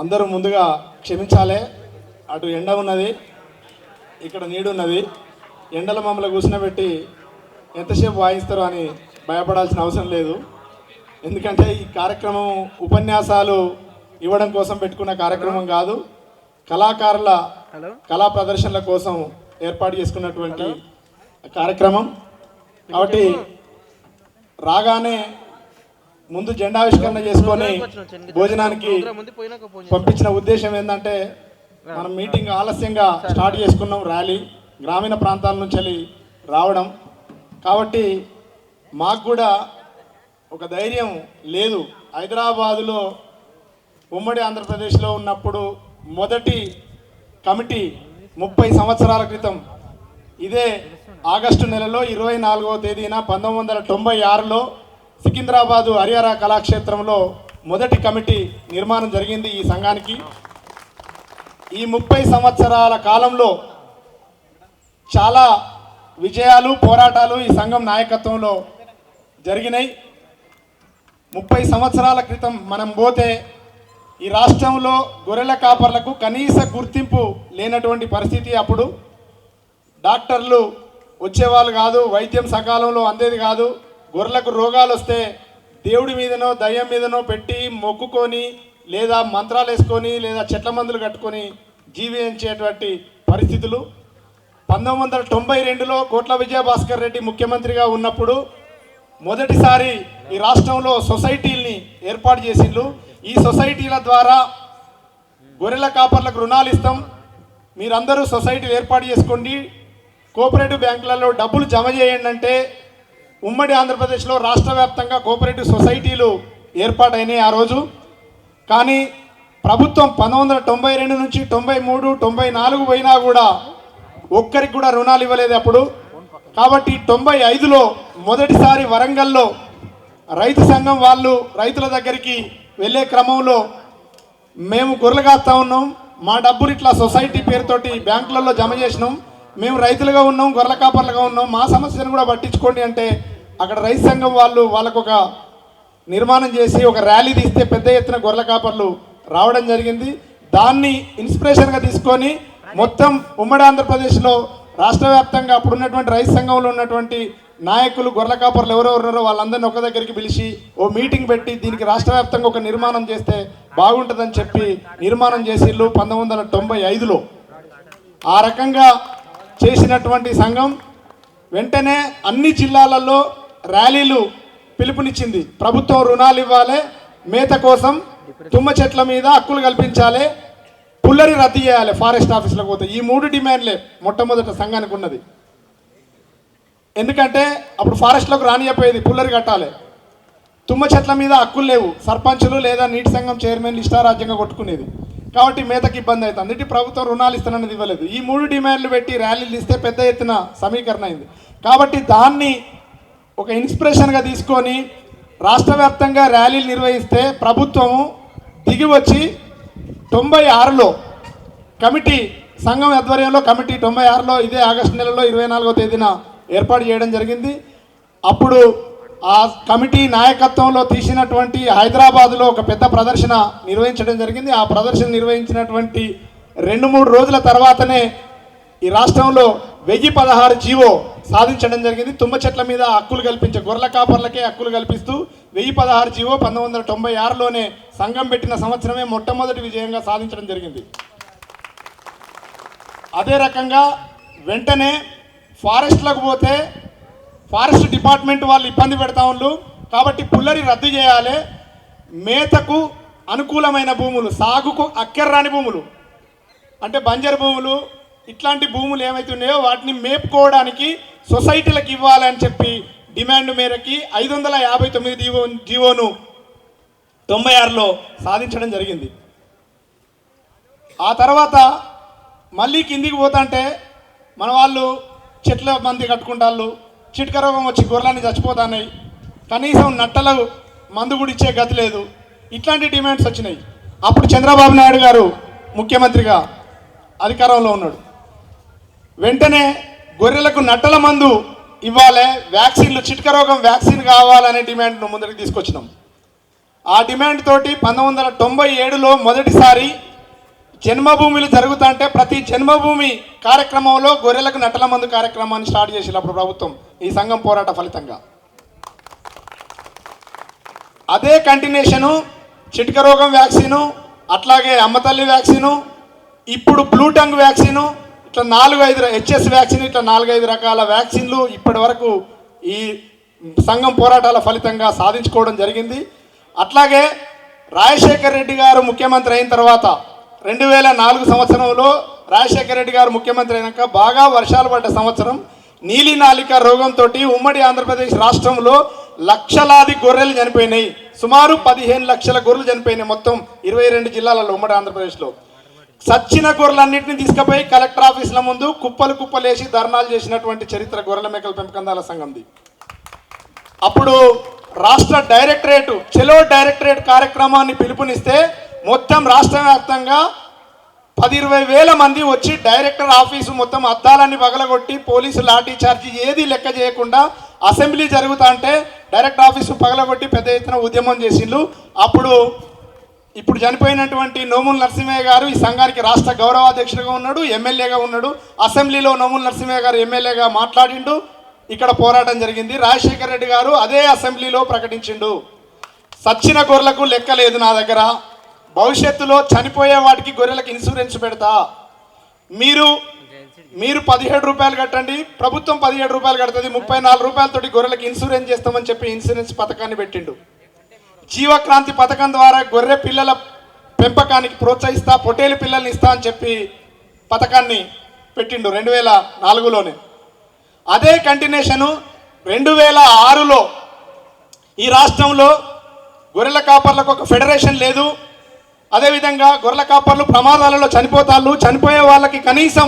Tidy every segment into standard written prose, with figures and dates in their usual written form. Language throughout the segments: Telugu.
అందరూ ముందుగా క్షమించాలి. అటు ఎండ ఉన్నది, ఇక్కడ నీడున్నది. ఎండల మమ్మల్ని కూర్చునబెట్టి ఎంతసేపు వాయిస్తారో అని భయపడాల్సిన అవసరం లేదు. ఎందుకంటే ఈ కార్యక్రమం ఉపన్యాసాలు ఇవ్వడం కోసం పెట్టుకున్న కార్యక్రమం కాదు, కళాకారుల కళా ప్రదర్శనల కోసం ఏర్పాటు చేసుకున్నటువంటి కార్యక్రమం. కాబట్టి రాగానే ముందు జెండావిష్కరణ చేసుకొని భోజనానికి పంపించిన ఉద్దేశం ఏంటంటే, మనం మీటింగ్ ఆలస్యంగా స్టార్ట్ చేసుకున్నాం. ర్యాలీ గ్రామీణ ప్రాంతాల నుంచి రావడం కాబట్టి మాకు కూడా ఒక ధైర్యం లేదు. హైదరాబాదులో ఉమ్మడి ఆంధ్రప్రదేశ్లో ఉన్నప్పుడు మొదటి కమిటీ 30 సంవత్సరాల క్రితం ఇదే ఆగస్టు నెలలో 24వ తేదీన 1996లో సికింద్రాబాదు హరిహర కళాక్షేత్రంలో మొదటి కమిటీ నిర్మాణం జరిగింది ఈ సంఘానికి. ఈ 30 సంవత్సరాల కాలంలో చాలా విజయాలు, పోరాటాలు ఈ సంఘం నాయకత్వంలో జరిగినాయి. 30 సంవత్సరాల క్రితం మనం పోతే ఈ రాష్ట్రంలో గొర్రెల కాపర్లకు కనీస గుర్తింపు లేనటువంటి పరిస్థితి. అప్పుడు డాక్టర్లు వచ్చేవాళ్ళు కాదు, వైద్యం సకాలంలో అందేది కాదు. గొర్రెలకు రోగాలు వస్తే దేవుడి మీదనో దయ్యం మీదనో పెట్టి మొక్కుకొని, లేదా మంత్రాలు వేసుకొని, లేదా చెట్ల మందులు కట్టుకొని జీవించేటువంటి పరిస్థితులు. 1992లో కోట్ల విజయభాస్కర్ రెడ్డి ముఖ్యమంత్రిగా ఉన్నప్పుడు మొదటిసారి ఈ రాష్ట్రంలో సొసైటీల్ని ఏర్పాటు చేసిండ్రు. ఈ సొసైటీల ద్వారా గొర్రెల కాపర్లకు రుణాలు ఇస్తాం, మీరందరూ సొసైటీలు ఏర్పాటు చేసుకోండి, కోఆపరేటివ్ బ్యాంకులలో డబ్బులు జమ చేయండి అంటే ఉమ్మడి ఆంధ్రప్రదేశ్లో రాష్ట్ర వ్యాప్తంగా కోఆపరేటివ్ సొసైటీలు ఏర్పాటైనాయి ఆ రోజు. కానీ ప్రభుత్వం 1992 నుంచి 93, 94 పోయినా కూడా ఒక్కరికి కూడా రుణాలు ఇవ్వలేదు అప్పుడు. కాబట్టి 95లో మొదటిసారి వరంగల్లో రైతు సంఘం వాళ్ళు రైతుల దగ్గరికి వెళ్ళే క్రమంలో మేము గొర్రెలు కాస్తా ఉన్నాం, మా డబ్బులు ఇట్లా సొసైటీ పేరుతోటి బ్యాంకులలో జమ చేసినాం, మేము రైతులుగా ఉన్నాం, గొర్రెల కాపర్లుగా ఉన్నాం, మా సమస్యను కూడా పట్టించుకోండి అంటే అక్కడ రైతు సంఘం వాళ్ళకు ఒక నిర్మాణం చేసి ఒక ర్యాలీ తీస్తే పెద్ద ఎత్తున గొర్రెల కాపర్లు రావడం జరిగింది. దాన్ని ఇన్స్పిరేషన్గా తీసుకొని మొత్తం ఉమ్మడి ఆంధ్రప్రదేశ్లో రాష్ట్ర వ్యాప్తంగా అప్పుడు ఉన్నటువంటి రైతు సంఘంలో ఉన్నటువంటి నాయకులు, గొర్రెల కాపర్లు ఎవరెవరు ఉన్నారో వాళ్ళందరినీ ఒక దగ్గరికి పిలిచి ఓ మీటింగ్ పెట్టి దీనికి రాష్ట్ర వ్యాప్తంగా ఒక నిర్మాణం చేస్తే బాగుంటుందని చెప్పి నిర్మాణం చేసిళ్ళు 1995లో. ఆ రకంగా చేసినటువంటి సంఘం వెంటనే అన్ని జిల్లాలలో ర్యాలీలు పిలుపునిచ్చింది. ప్రభుత్వం రుణాలు ఇవ్వాలి, మేత కోసం తుమ్మ చెట్ల మీద హక్కులు కల్పించాలి, పుల్లరి రద్దు చేయాలి, ఫారెస్ట్ ఆఫీసులకు పోతే. ఈ 3 డిమాండ్లే మొట్టమొదట సంఘానికి ఉన్నది. ఎందుకంటే అప్పుడు ఫారెస్ట్లోకి రానియపోయేది, పుల్లరి కట్టాలి, తుమ్మ చెట్ల మీద హక్కులు లేవు, సర్పంచులు లేదా నీటి సంఘం చైర్మన్లు ఇష్టారాజ్యంగా కొట్టుకునేది. కాబట్టి మేతకి ఇబ్బంది అవుతుంది. అందుకే ప్రభుత్వం రుణాలు ఇస్తానన్నది ఇవ్వలేదు. ఈ 3 డిమాండ్లు పెట్టి ర్యాలీలు ఇస్తే పెద్ద ఎత్తున సమీకరణ అయింది. కాబట్టి దాన్ని ఒక ఇన్స్పిరేషన్గా తీసుకొని రాష్ట్ర వ్యాప్తంగా ర్యాలీలు నిర్వహిస్తే ప్రభుత్వము దిగి వచ్చి 96లో కమిటీ సంఘం ఆధ్వర్యంలో కమిటీ 96లో ఇదే ఆగస్టు నెలలో 24వ తేదీన ఏర్పాటు చేయడం జరిగింది. అప్పుడు ఆ కమిటీ నాయకత్వంలో తీసినటువంటి హైదరాబాదులో ఒక పెద్ద ప్రదర్శన నిర్వహించడం జరిగింది. ఆ ప్రదర్శన నిర్వహించినటువంటి 2-3 రోజుల తర్వాతనే ఈ రాష్ట్రంలో 1016 జీవో సాధించడం జరిగింది. తుమ్మ చెట్ల మీద హక్కులు కల్పించే గొర్రెల కాపర్లకే హక్కులు కల్పిస్తూ 1016 జీవో 1996లోనే సంఘం పెట్టిన సంవత్సరమే మొట్టమొదటి విజయంగా సాధించడం జరిగింది. అదే రకంగా వెంటనే ఫారెస్ట్లకు పోతే ఫారెస్ట్ డిపార్ట్మెంట్ వాళ్ళు ఇబ్బంది పెడతా ఉండ్రు. కాబట్టి పుల్లరి రద్దు చేయాలి, మేతకు అనుకూలమైన భూములు, సాగుకు అక్కర్రాని భూములు అంటే బంజరు భూములు, ఇట్లాంటి భూములు ఏమైతే ఉన్నాయో వాటిని మేపుకోవడానికి సొసైటీలకు ఇవ్వాలని చెప్పి డిమాండ్ మేరకి 559 జీవోను 96లో సాధించడం జరిగింది. ఆ తర్వాత మళ్ళీ కిందికి పోతుంటే మన వాళ్ళు చెట్ల మంది కట్టుకుంటాళ్ళు, చిట్క రోగం వచ్చి గొర్రెలని చచ్చిపోతున్నాయి, కనీసం నట్టలు మందు కూడా ఇచ్చే గతి లేదు. ఇట్లాంటి డిమాండ్స్ వచ్చినాయి. అప్పుడు చంద్రబాబు నాయుడు గారు ముఖ్యమంత్రిగా అధికారంలో ఉన్నాడు. వెంటనే గొర్రెలకు నట్టల మందు ఇవ్వాలి, వ్యాక్సిన్లు, చిట్క రోగం వ్యాక్సిన్ కావాలనే డిమాండ్ను ముందరికి తీసుకొచ్చినాం. ఆ డిమాండ్ తోటి 1997లో మొదటిసారి జన్మభూమిలు జరుగుతుంటే ప్రతి జన్మభూమి కార్యక్రమంలో గొర్రెలకు నటల మందు కార్యక్రమాన్ని స్టార్ట్ చేసి అప్పుడు ప్రభుత్వం ఈ సంఘం పోరాట ఫలితంగా అదే కంటిన్యూషను చిటిక రోగం వ్యాక్సిను, అట్లాగే అమ్మతల్లి వ్యాక్సిను, ఇప్పుడు బ్లూ టంగ్ వ్యాక్సిను, ఇట్లా 4-5 హెచ్ఎస్ వ్యాక్సిన్, ఇట్లా 4-5 రకాల వ్యాక్సిన్లు ఇప్పటి వరకు ఈ సంఘం పోరాటాల ఫలితంగా సాధించుకోవడం జరిగింది. అట్లాగే రాజశేఖర్ రెడ్డి గారు ముఖ్యమంత్రి అయిన తర్వాత 2004 సంవత్సరంలో రాజశేఖర్ రెడ్డి గారు ముఖ్యమంత్రి అయినాక బాగా వర్షాలు పడ్డ సంవత్సరం నీలినాలిక రోగంతో ఉమ్మడి ఆంధ్రప్రదేశ్ రాష్ట్రంలో లక్షలాది గొర్రెలు చనిపోయినాయి. సుమారు 15 లక్షల గొర్రెలు చనిపోయినాయి మొత్తం 22 జిల్లాలలో ఉమ్మడి ఆంధ్రప్రదేశ్లో. సచ్చిన గొర్రెలన్నింటినీ తీసుకుపోయి కలెక్టర్ ఆఫీసుల ముందు కుప్పలు కుప్పలేసి ధర్నాలు చేసినటువంటి చరిత్ర గొర్రెల మేకల పెంపకందాల సంఘంది. అప్పుడు రాష్ట్ర డైరెక్టరేట్ చెలో డైరెక్టరేట్ కార్యక్రమాన్ని పిలుపునిస్తే మొత్తం రాష్ట్ర వ్యాప్తంగా 10-20 వేల మంది వచ్చి డైరెక్టర్ ఆఫీసు మొత్తం అద్దాలన్నీ పగలగొట్టి పోలీసు లాఠీ చార్జీ ఏది లెక్క చేయకుండా అసెంబ్లీ జరుగుతా అంటే డైరెక్టర్ ఆఫీసు పగలగొట్టి పెద్ద ఎత్తున ఉద్యమం చేసిండ్రు. ఇప్పుడు చనిపోయినటువంటి నోముల నరసింహయ్య గారు ఈ సంఘానికి రాష్ట్ర గౌరవాధ్యక్షుడిగా ఉన్నాడు, ఎమ్మెల్యేగా ఉన్నాడు. అసెంబ్లీలో నోముల నరసింహయ్య గారు ఎమ్మెల్యేగా మాట్లాడిండు, ఇక్కడ పోరాటం జరిగింది. రాజశేఖర రెడ్డి గారు అదే అసెంబ్లీలో ప్రకటించిండు, సచ్చిన గొర్రెలకు లెక్క లేదు నా దగ్గర, భవిష్యత్తులో చనిపోయే వాటికి గొర్రెలకు ఇన్సూరెన్స్ పెడతా, మీరు 17 రూపాయలు కట్టండి, ప్రభుత్వం 17 రూపాయలు కడుతుంది, 34 రూపాయలతోటి గొర్రెలకు ఇన్సూరెన్స్ చేస్తామని చెప్పి ఇన్సూరెన్స్ పథకాన్ని పెట్టిండు. జీవక్రాంతి పథకం ద్వారా గొర్రె పిల్లల పెంపకానికి ప్రోత్సహిస్తా, పొటేలు పిల్లల్ని ఇస్తా అని చెప్పి పథకాన్ని పెట్టిండు 2004లోనే. అదే కంటిన్యూషను 2006లో ఈ రాష్ట్రంలో గొర్రెల కాపర్లకు ఒక ఫెడరేషన్ లేదు. అదేవిధంగా గొర్రెల కాపర్లు ప్రమాదాలలో చనిపోయే వాళ్ళకి కనీసం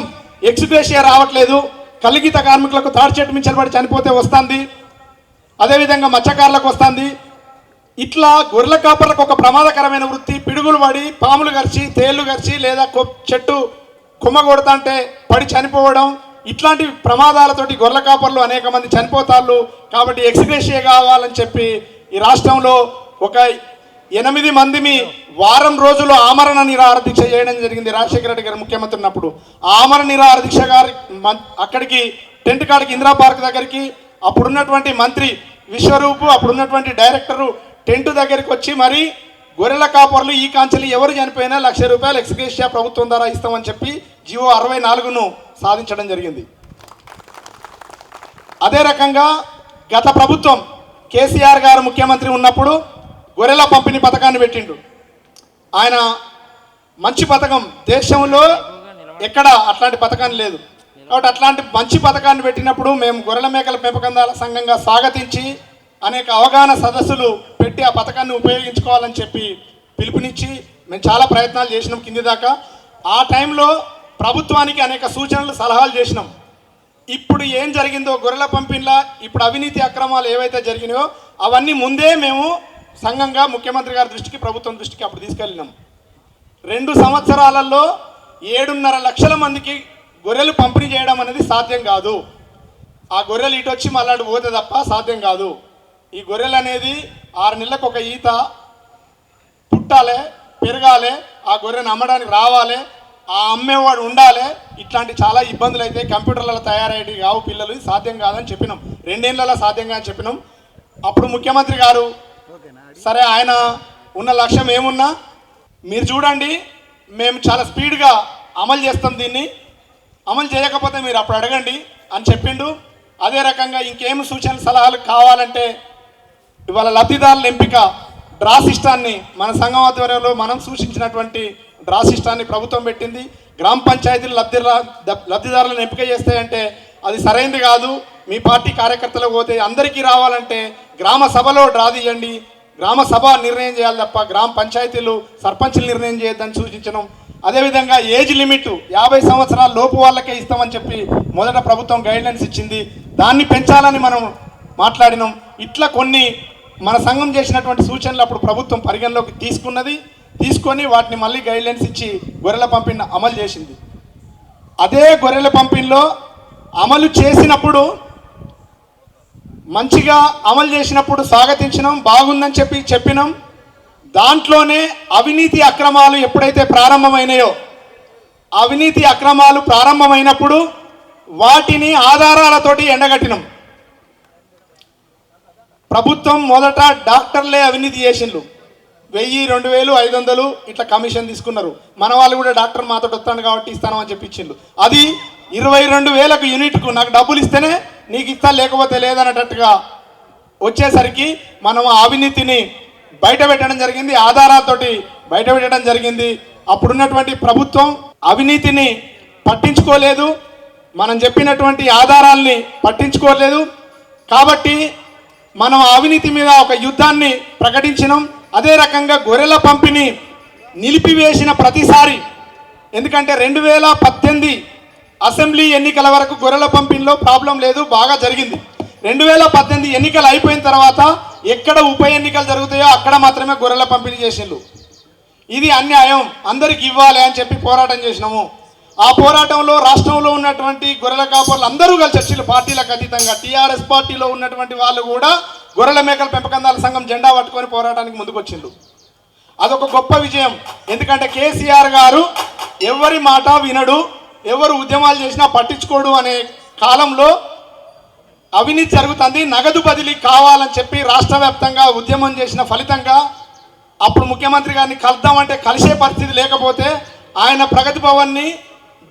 ఎక్స్గ్రేషియా రావట్లేదు. కలిగిత కార్మికులకు తాడి చెట్టు మించబడి చనిపోతే వస్తుంది, అదేవిధంగా మత్స్యకారులకు వస్తుంది. ఇట్లా గొర్రెల కాపర్లకు ఒక ప్రమాదకరమైన వృత్తి, పిడుగులు పడి పాములు గరిచి తేళ్లు గరిచి లేదా చెట్టు కొమ్మ కొడతాంటే పడి చనిపోవడం, ఇట్లాంటి ప్రమాదాలతోటి గొర్రెల కాపర్లు అనేక మంది చనిపోతారు. కాబట్టి ఎక్స్గ్రేషియా కావాలని చెప్పి ఈ రాష్ట్రంలో ఒక 8 మందిని వారం రోజులు ఆమరణ నిరాహార దీక్ష చేయడం జరిగింది. రాజశేఖర రెడ్డి గారు ముఖ్యమంత్రి ఉన్నప్పుడు ఆమరణ నిరాహార దీక్ష గారి అక్కడికి టెంట్ కాడికి ఇందిరా పార్క్ దగ్గరికి అప్పుడున్నటువంటి మంత్రి విశ్వరూపు, అప్పుడున్నటువంటి డైరెక్టరు టెంట్ దగ్గరికి వచ్చి మరి గొర్రెల కాపర్లు ఈ కాంచెలు ఎవరు చనిపోయినా ₹1,00,000 ఎక్స్గ్రేషియా ప్రభుత్వం ద్వారా ఇస్తామని చెప్పి జీవో 64ను సాధించడం జరిగింది. అదే రకంగా గత ప్రభుత్వం కేసీఆర్ గారు ముఖ్యమంత్రి ఉన్నప్పుడు గొర్రెల పంపిణీ పథకాన్ని పెట్టిండు. ఆయన మంచి పథకం, దేశంలో ఎక్కడ అట్లాంటి పథకాన్ని లేదు. కాబట్టి అట్లాంటి మంచి పథకాన్ని పెట్టినప్పుడు మేము గొర్రెల మేకల పెంపకందారుల సంఘంగా స్వాగతించి అనేక అవగాహన సదస్సులు పెట్టి ఆ పథకాన్ని ఉపయోగించుకోవాలని చెప్పి పిలుపునిచ్చి మేము చాలా ప్రయత్నాలు చేసినాం కింది దాకా. ఆ టైంలో ప్రభుత్వానికి అనేక సూచనలు సలహాలు చేసినాం. ఇప్పుడు ఏం జరిగిందో గొర్రెల పంపిణీలా ఇప్పుడు అవినీతి అక్రమాలు ఏవైతే జరిగినాయో అవన్నీ ముందే మేము సంఘంగా ముఖ్యమంత్రి గారి దృష్టికి, ప్రభుత్వం దృష్టికి అప్పుడు తీసుకెళ్ళినాం. 2 సంవత్సరాలలో 7.5 లక్షల మందికి గొర్రెలు పంపిణీ చేయడం అనేది సాధ్యం కాదు. ఆ గొర్రెలు ఇటు వచ్చి మళ్ళీ పోతే తప్ప సాధ్యం కాదు. ఈ గొర్రెలు అనేది 6 నెలలకు ఒక ఈత పుట్టాలి, పెరగాలి, ఆ గొర్రెను అమ్మడానికి రావాలి, ఆ అమ్మేవాడు ఉండాలి. ఇట్లాంటి చాలా ఇబ్బందులు అయితే కంప్యూటర్లలో తయారయ్యేవి కావు, పిల్లలు సాధ్యం కాదని చెప్పినాం. 2 ఏళ్ళలో సాధ్యం కాదని చెప్పినాం. అప్పుడు ముఖ్యమంత్రి గారు సరే ఆయన ఉన్న లక్ష్యం ఏమున్నా మీరు చూడండి, మేము చాలా స్పీడ్గా అమలు చేస్తాం, దీన్ని అమలు చేయకపోతే మీరు అప్పుడు అడగండి అని చెప్పిండు. అదే రకంగా ఇంకేం సూచనలు సలహాలు కావాలంటే ఇవాళ లబ్ధిదారుల ఎంపిక డ్రా సిస్టాన్ని మన సంఘం ఆధ్వర్యంలో మనం సూచించినటువంటి డ్రా సిస్టాన్ని ప్రభుత్వం పెట్టింది. గ్రామ పంచాయతీలు లబ్ధిదారులను ఎంపిక చేస్తాయంటే అది సరైనది కాదు. మీ పార్టీ కార్యకర్తలకు పోతే అందరికీ రావాలంటే గ్రామ సభలో డ్రా తీయండి, గ్రామ సభ నిర్ణయం చేయాలి తప్ప గ్రామ పంచాయతీలు సర్పంచ్లు నిర్ణయం చేయొద్దని సూచించడం. అదేవిధంగా ఏజ్ లిమిట్ 50 సంవత్సరాల లోపు వాళ్ళకే ఇస్తామని చెప్పి మొదట ప్రభుత్వం గైడ్లైన్స్ ఇచ్చింది, దాన్ని పెంచాలని మనం మాట్లాడినాం. ఇట్లా కొన్ని మన సంఘం చేసినటువంటి సూచనలు అప్పుడు ప్రభుత్వం పరిగణలోకి తీసుకొని వాటిని మళ్ళీ గైడ్లైన్స్ ఇచ్చి గొర్రెల పంపిణీ అమలు చేసింది. అదే గొర్రెల పంపిణీలో అమలు చేసినప్పుడు మంచిగా అమలు చేసినప్పుడు స్వాగతించినాం, బాగుందని చెప్పినాం. దాంట్లోనే అవినీతి అక్రమాలు ఎప్పుడైతే ప్రారంభమైనాయో, అవినీతి అక్రమాలు ప్రారంభమైనప్పుడు వాటిని ఆధారాలతోటి ఎండగట్టినాం. ప్రభుత్వం మొదట డాక్టర్లే అవినీతి చేసిండ్రు. 1000, 2000, 500 ఇట్లా కమిషన్ తీసుకున్నారు. మన వాళ్ళు కూడా డాక్టర్ మాతో వస్తాను కాబట్టి ఇస్తానని చెప్పి ఇచ్చిండ్రు. అది 22,000కు యూనిట్కు నాకు డబ్బులు ఇస్తేనే నీకు ఇస్తా లేకపోతే లేదన్నట్టుగా వచ్చేసరికి మనం అవినీతిని బయట పెట్టడం జరిగింది, ఆధారాలతోటి బయట పెట్టడం జరిగింది. అప్పుడున్నటువంటి ప్రభుత్వం అవినీతిని పట్టించుకోలేదు, మనం చెప్పినటువంటి ఆధారాల్ని పట్టించుకోలేదు. కాబట్టి మనం అవినీతి మీద ఒక యుద్ధాన్ని ప్రకటించినాం. అదే రకంగా గొర్రెల పంపిణీ నిలిపివేసిన ప్రతిసారి, ఎందుకంటే 2018 అసెంబ్లీ ఎన్నికల వరకు గొర్రెల పంపిణీలో ప్రాబ్లం లేదు, బాగా జరిగింది. 2018 ఎన్నికలు అయిపోయిన తర్వాత ఎక్కడ ఉప ఎన్నికలు జరుగుతాయో అక్కడ మాత్రమే గొర్రెల పంపిణీ చేసిండ్రు. ఇది అన్యాయం, అందరికి ఇవ్వాలి అని చెప్పి పోరాటం చేసినాము. ఆ పోరాటంలో రాష్ట్రంలో ఉన్నటువంటి గొర్రెల కాపర్లు అందరూ కలిసి వచ్చిండ్రు. పార్టీలకు అతీతంగా టీఆర్ఎస్ పార్టీలో ఉన్నటువంటి వాళ్ళు కూడా గొర్రెల మేకల పెంపకందారుల సంఘం జెండా పట్టుకొని పోరాటానికి ముందుకు వచ్చిండ్రు. అదొక గొప్ప విజయం. ఎందుకంటే కేసీఆర్ గారు ఎవరి మాట వినడు, ఎవరు ఉద్యమాలు చేసినా పట్టించుకోడు అనే కాలంలో అవినీతి జరుగుతుంది, నగదు బదిలీ కావాలని చెప్పి రాష్ట్ర వ్యాప్తంగా ఉద్యమం చేసిన ఫలితంగా అప్పుడు ముఖ్యమంత్రి గారిని కలుద్దామంటే కలిసే పరిస్థితి లేకపోతే ఆయన ప్రగతి భవన్ని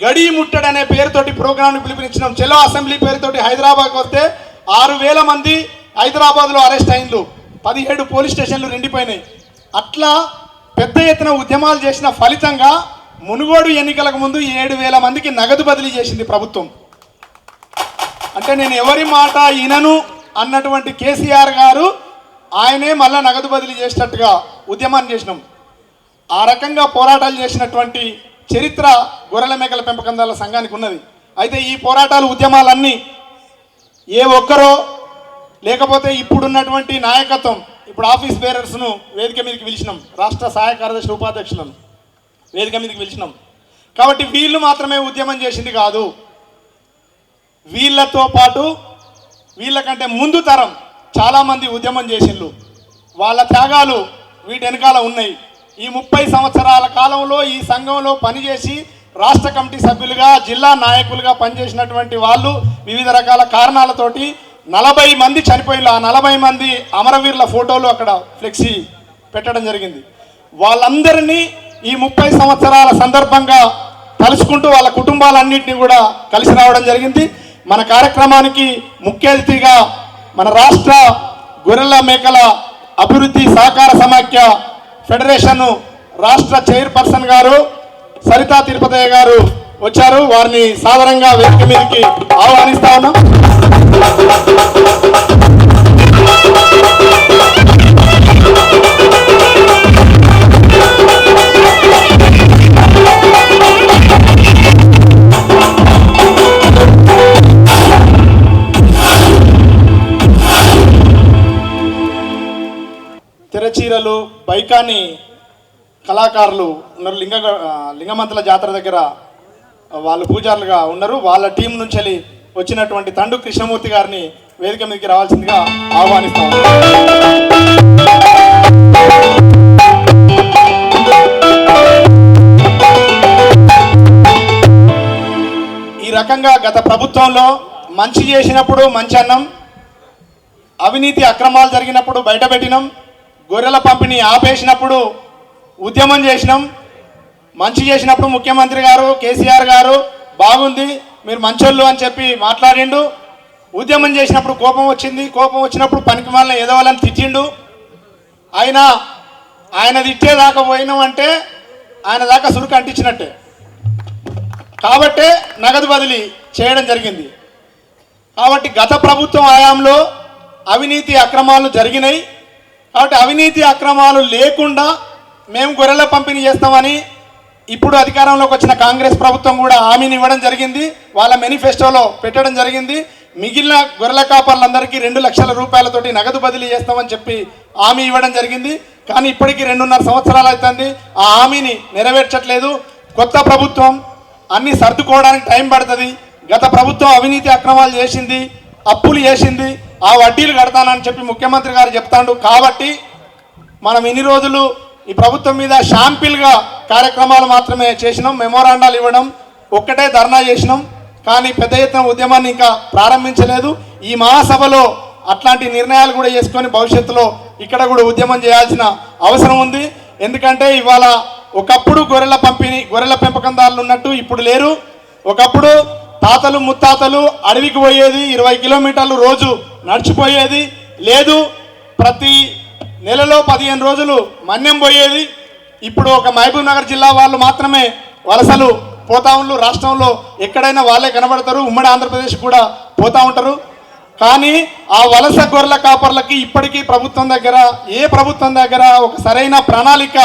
గడి ముట్టడి అనే పేరుతోటి ప్రోగ్రాంని పిలుపునిచ్చినాం. చెలో అసెంబ్లీ పేరుతోటి హైదరాబాద్కి వస్తే 6,000 మంది హైదరాబాద్లో అరెస్ట్ అయిండ్రు, 17 పోలీస్ స్టేషన్లు నిండిపోయినాయి. అట్లా పెద్ద ఎత్తున ఉద్యమాలు చేసిన ఫలితంగా మునుగోడు ఎన్నికలకు ముందు 7,000 మందికి నగదు బదిలీ చేసింది ప్రభుత్వం. అంటే నేను ఎవరి మాట వినను అన్నటువంటి కేసీఆర్ గారు ఆయనే మళ్ళా నగదు బదిలీ చేసినట్టుగా ఉద్యమాన్ని చేసినాం. ఆ రకంగా పోరాటాలు చేసినటువంటి చరిత్ర గొర్రెల మేకల పెంపకందారుల సంఘానికి ఉన్నది. అయితే ఈ పోరాటాలు ఉద్యమాలన్నీ ఏ ఒక్కరో లేకపోతే ఇప్పుడున్నటువంటి నాయకత్వం, ఇప్పుడు ఆఫీస్ బేరర్స్ను వేదిక మీదకి పిలిచినాం, రాష్ట్ర సహాయ కార్యదర్శి ఉపాధ్యక్షులను వేదిక మీదకి పిలిచినాం. కాబట్టి వీళ్ళు మాత్రమే ఉద్యమం చేసింది కాదు, వీళ్ళతో పాటు వీళ్ళకంటే ముందు తరం చాలామంది ఉద్యమం చేసిండ్రు. వాళ్ళ త్యాగాలు వీటి వెనకాల ఉన్నాయి. ఈ 30 సంవత్సరాల కాలంలో ఈ సంఘంలో పనిచేసి రాష్ట్ర కమిటీ సభ్యులుగా, జిల్లా నాయకులుగా పనిచేసినటువంటి వాళ్ళు వివిధ రకాల కారణాలతోటి 40 మంది చనిపోయిన, ఆ 40 మంది అమరవీరుల ఫోటోలు అక్కడ ఫ్లెక్సీ పెట్టడం జరిగింది. వాళ్ళందరినీ ఈ 30 సంవత్సరాల సందర్భంగా తలుచుకుంటూ వాళ్ళ కుటుంబాలన్నింటినీ కూడా కలిసి రావడం జరిగింది. మన కార్యక్రమానికి ముఖ్య అతిథిగా మన రాష్ట్ర గొర్రెల మేకల అభివృద్ధి సహకార సమాఖ్య ఫెడరేషన్ రాష్ట్ర చైర్పర్సన్ గారు సరితా తిరుపతయ్య గారు వచ్చారు. వారిని సాదరంగా వేదిక మీదకి ఆహ్వానిస్తా ఉన్నాం. తెరచీరలు, బైకాని కళాకారులు ఉన్నారు. లింగమంతల జాతర దగ్గర వాళ్ళు పూజారులుగా ఉన్నారు. వాళ్ళ టీం నుంచి వచ్చినటువంటి తండు కృష్ణమూర్తి గారిని వేదిక మీదకి రావాల్సిందిగా ఆహ్వానిస్తాం. ఈ రకంగా గత ప్రభుత్వంలో మంచి చేసినప్పుడు మంచి అన్నం, అవినీతి అక్రమాలు జరిగినప్పుడు బయట పెట్టినాం, గొర్రెల పంపిణీ ఆపేసినప్పుడు ఉద్యమం చేసినాం, మంచి చేసినప్పుడు ముఖ్యమంత్రి గారు కేసీఆర్ గారు బాగుంది మీరు మంచోళ్ళు అని చెప్పి మాట్లాడిండు. ఉద్యమం చేసినప్పుడు కోపం వచ్చింది, కోపం వచ్చినప్పుడు పనికి వాళ్ళని ఏదో వాళ్ళని తిట్టిండు. ఆయన తిట్టేదాకా పోయినామంటే ఆయన దాకా సురుకు అంటించినట్టే. కాబట్టే నగదు బదిలీ చేయడం జరిగింది. కాబట్టి గత ప్రభుత్వం హయాంలో అవినీతి అక్రమాలు జరిగినాయి. కాబట్టి అవినీతి అక్రమాలు లేకుండా మేము గొర్రెల పంపిణీ చేస్తామని ఇప్పుడు అధికారంలోకి వచ్చిన కాంగ్రెస్ ప్రభుత్వం కూడా హామీని ఇవ్వడం జరిగింది, వాళ్ళ మేనిఫెస్టోలో పెట్టడం జరిగింది. మిగిలిన గొర్రెల కాపర్లందరికీ 2 లక్షల రూపాయలతోటి నగదు బదిలీ చేస్తామని చెప్పి హామీ ఇవ్వడం జరిగింది. కానీ ఇప్పటికీ 2.5 సంవత్సరాలు అవుతుంది, ఆ హామీని నెరవేర్చట్లేదు. కొత్త ప్రభుత్వం అన్నీ సర్దుకోవడానికి టైం పడుతుంది. గత ప్రభుత్వం అవినీతి అక్రమాలు చేసింది, అప్పులు చేసింది, ఆ వడ్డీలు కడతానని చెప్పి ముఖ్యమంత్రి గారు చెప్తాడు. కాబట్టి మనం ఇన్ని రోజులు ఈ ప్రభుత్వం మీద షాంపిల్గా కార్యక్రమాలు మాత్రమే చేసినాం, మెమోరాండాలు ఇవ్వడం, ఒక్కటే ధర్నా చేసినాం. కానీ పెద్ద ఎత్తున ఉద్యమాన్ని ఇంకా ప్రారంభించలేదు. ఈ మహాసభలో అట్లాంటి నిర్ణయాలు కూడా చేసుకొని భవిష్యత్తులో ఇక్కడ కూడా ఉద్యమం చేయాల్సిన అవసరం ఉంది. ఎందుకంటే ఇవాళ ఒకప్పుడు గొర్రెల పెంపకందారులు ఉన్నట్టు ఇప్పుడు లేరు. ఒకప్పుడు తాతలు ముత్తాతలు అడవికి పోయేది, 20 కిలోమీటర్లు రోజు నడిచిపోయేది లేదు. ప్రతి నెలలో 15 రోజులు మన్యం పోయేది. ఇప్పుడు ఒక మహబూబ్ నగర్ జిల్లా వాళ్ళు మాత్రమే వలసలు పోతా ఉన్నారు. రాష్ట్రంలో ఎక్కడైనా వాళ్ళే కనబడతారు, ఉమ్మడి ఆంధ్రప్రదేశ్ కూడా పోతా ఉంటారు. కానీ ఆ వలస గొర్రెల కాపర్లకి ఇప్పటికీ ఏ ప్రభుత్వం దగ్గర ఒక సరైన ప్రణాళిక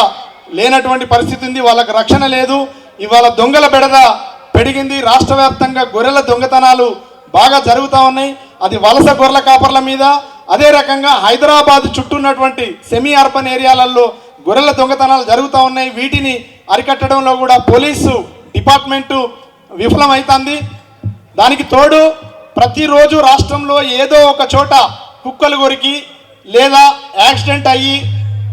లేనటువంటి పరిస్థితి ఉంది. వాళ్ళకి రక్షణ లేదు. ఇవాళ దొంగల బెడద పెరిగింది. రాష్ట్ర వ్యాప్తంగా గొర్రెల దొంగతనాలు బాగా జరుగుతూ ఉన్నాయి. అది వలస గొర్రెల కాపర్ల మీద. అదే రకంగా హైదరాబాద్ చుట్టూ ఉన్నటువంటి సెమీ అర్బన్ ఏరియాలలో గొర్రెల దొంగతనాలు జరుగుతూ ఉన్నాయి. వీటిని అరికట్టడంలో కూడా పోలీసు డిపార్ట్మెంటు విఫలమవుతుంది. దానికి తోడు ప్రతిరోజు రాష్ట్రంలో ఏదో ఒక చోట కుక్కలు కొరికి లేదా యాక్సిడెంట్ అయ్యి